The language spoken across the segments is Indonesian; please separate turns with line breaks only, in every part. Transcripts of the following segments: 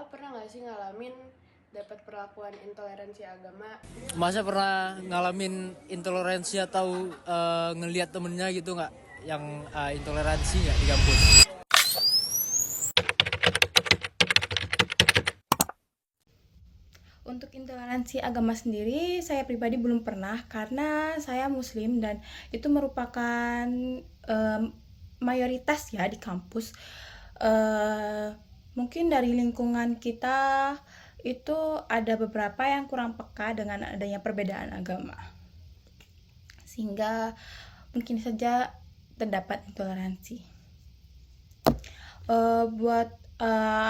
pernah nggak sih ngalamin dapat perlakuan intoleransi agama?
Masa pernah ngalamin intoleransi atau ngelihat temennya gitu nggak yang intoleransi nggak di kampus?
Untuk intoleransi agama sendiri, saya pribadi belum pernah karena saya Muslim dan itu merupakan mayoritas ya di kampus. Mungkin dari lingkungan kita itu ada beberapa yang kurang peka dengan adanya perbedaan agama, sehingga mungkin saja terdapat intoleransi. Buat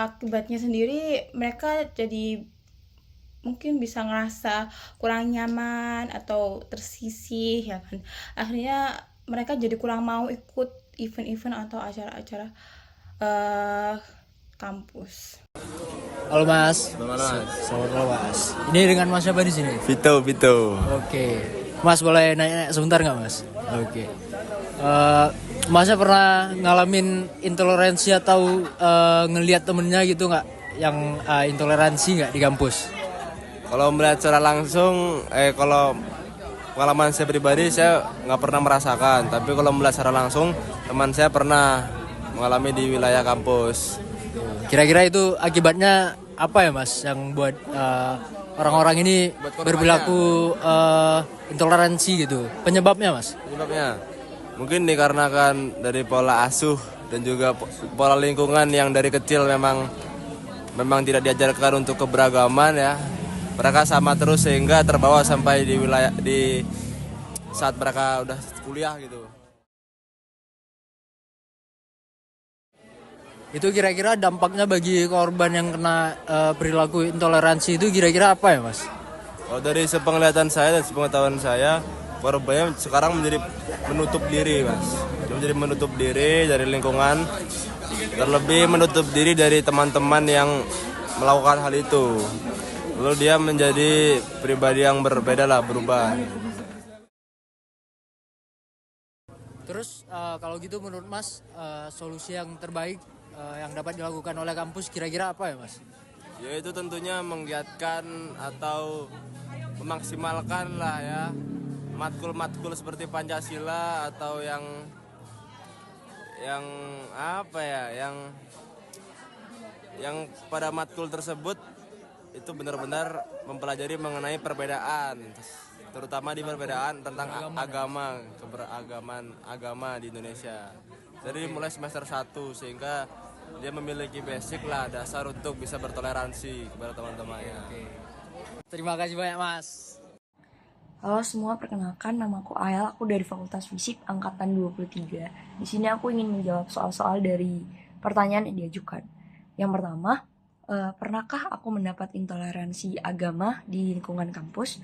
akibatnya sendiri, mereka jadi mungkin bisa ngerasa kurang nyaman atau tersisih ya kan, akhirnya mereka jadi kurang mau ikut event-event atau acara-acara kampus.
Halo Mas.
Gimana?
Selamat malam Mas. Ini dengan Mas siapa di sini?
Vito.
Oke. Mas boleh nanya sebentar nggak Mas? Oke. Masnya pernah ngalamin intoleransi atau ngelihat temennya gitu nggak yang intoleransi nggak di kampus?
Kalau melihat secara langsung, kalau pengalaman saya pribadi saya nggak pernah merasakan. Tapi kalau melihat secara langsung, teman saya pernah mengalami di wilayah kampus.
Kira-kira itu akibatnya apa ya Mas yang buat orang-orang ini berperilaku intoleransi gitu? Penyebabnya Mas?
Penyebabnya mungkin dikarenakan dari pola asuh dan juga pola lingkungan yang dari kecil memang tidak diajarkan untuk keberagaman ya. Mereka sama terus sehingga terbawa sampai di wilayah di saat mereka udah kuliah gitu.
Itu kira-kira dampaknya bagi korban yang kena perilaku intoleransi itu kira-kira apa ya Mas?
Kalau dari sepenglihatan saya dan sepengetahuan saya, korbannya sekarang menjadi menutup diri, Mas. Dia menjadi menutup diri dari lingkungan, terlebih menutup diri dari teman-teman yang melakukan hal itu. Lalu dia menjadi pribadi yang berbeda lah, berubah.
Terus kalau gitu menurut Mas solusi yang terbaik yang dapat dilakukan oleh kampus kira-kira apa ya Mas?
Yaitu tentunya menggiatkan atau memaksimalkan lah ya matkul-matkul seperti Pancasila atau yang apa ya, yang pada matkul tersebut itu benar-benar mempelajari mengenai perbedaan, terutama di perbedaan tentang agama, keberagaman agama di Indonesia. Jadi mulai semester 1 sehingga dia memiliki basic lah, dasar untuk bisa bertoleransi kepada teman-temannya.
Terima kasih banyak Mas.
Halo semua, perkenalkan nama aku Ayal, aku dari Fakultas Fisip angkatan 23. Di sini aku ingin menjawab soal-soal dari pertanyaan yang diajukan. Yang pertama, pernahkah aku mendapat intoleransi agama di lingkungan kampus?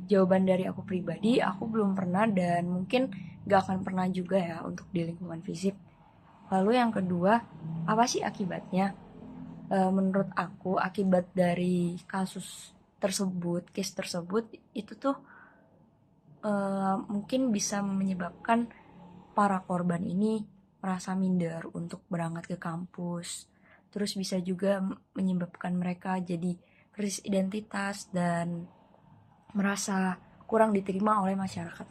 Jawaban dari aku pribadi, aku belum pernah dan mungkin gak akan pernah juga ya untuk di lingkungan fisip. Lalu yang kedua, apa sih akibatnya? Menurut aku, akibat dari kasus tersebut, case tersebut, itu tuh mungkin bisa menyebabkan para korban ini merasa minder untuk berangkat ke kampus. Terus bisa juga menyebabkan mereka jadi krisis identitas dan merasa kurang diterima oleh masyarakat.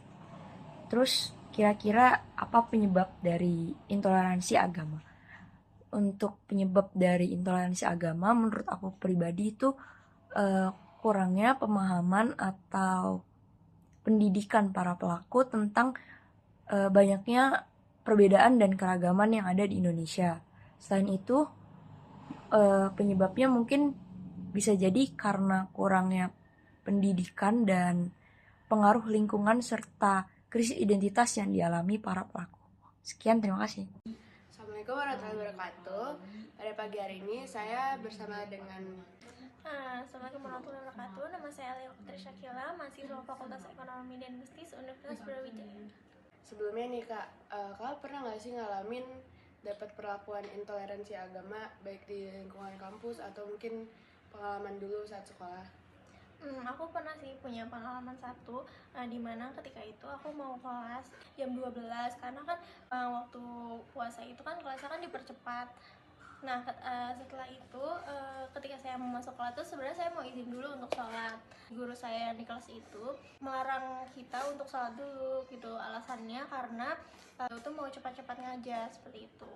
Terus kira-kira apa penyebab dari intoleransi agama? Untuk penyebab dari intoleransi agama menurut aku pribadi itu kurangnya pemahaman atau pendidikan para pelaku tentang banyaknya perbedaan dan keragaman yang ada di Indonesia. Selain itu, penyebabnya mungkin bisa jadi karena kurangnya pendidikan dan pengaruh lingkungan serta krisis identitas yang dialami para pelaku. Sekian, terima kasih.
Assalamualaikum warahmatullahi wabarakatuh. Pada pagi hari ini saya bersama dengan
Assalamualaikum warahmatullahi wabarakatuh. Nama saya Alia Putri Syakila, mahasiswa Fakultas Ekonomi dan Bisnis Universitas Brawijaya.
Sebelumnya nih Kak, Kak pernah nggak sih ngalamin dapat perlakuan intoleransi agama baik di lingkungan kampus atau mungkin pengalaman dulu saat sekolah?
Aku pernah sih punya pengalaman satu, di mana ketika itu aku mau kelas jam 12 karena kan waktu puasa itu kan kelasnya kan dipercepat. Nah, setelah itu ketika saya saya mau masuk kelas tuh sebenarnya saya mau izin dulu untuk sholat. Guru saya di kelas itu melarang kita untuk sholat dulu gitu, alasannya karena itu mau cepat-cepat ngajar seperti itu.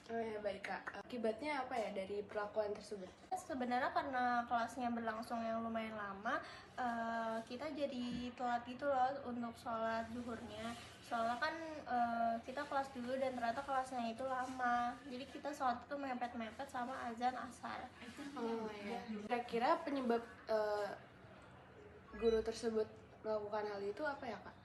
Oh ya baik Kak, akibatnya apa ya dari perlakuan tersebut?
Sebenarnya karena kelasnya berlangsung yang lumayan lama, kita jadi telat gitu loh untuk sholat zuhurnya. Soalnya kan kita kelas dulu dan ternyata kelasnya itu lama, jadi kita sholat itu mepet-mepet sama azan asar.
Oh ya. Kira-kira penyebab guru tersebut melakukan hal itu apa ya Kak?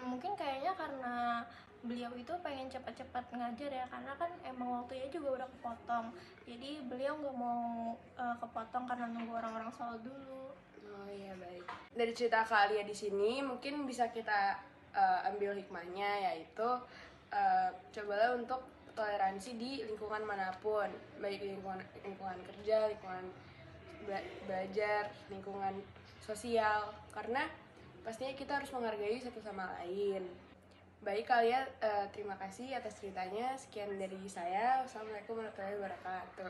Mungkin kayaknya karena beliau itu pengen cepat-cepat ngajar ya, karena kan emang waktunya juga udah kepotong, jadi beliau nggak mau kepotong karena nunggu orang-orang sholat dulu.
Oh iya baik. Dari cerita Kak Alia di sini mungkin bisa kita ambil hikmahnya, yaitu cobalah untuk toleransi di lingkungan manapun, baik lingkungan kerja, lingkungan belajar, lingkungan sosial, karena pastinya kita harus menghargai satu sama lain. Baik Kak, terima kasih atas ceritanya. Sekian dari saya. Wassalamualaikum warahmatullahi wabarakatuh.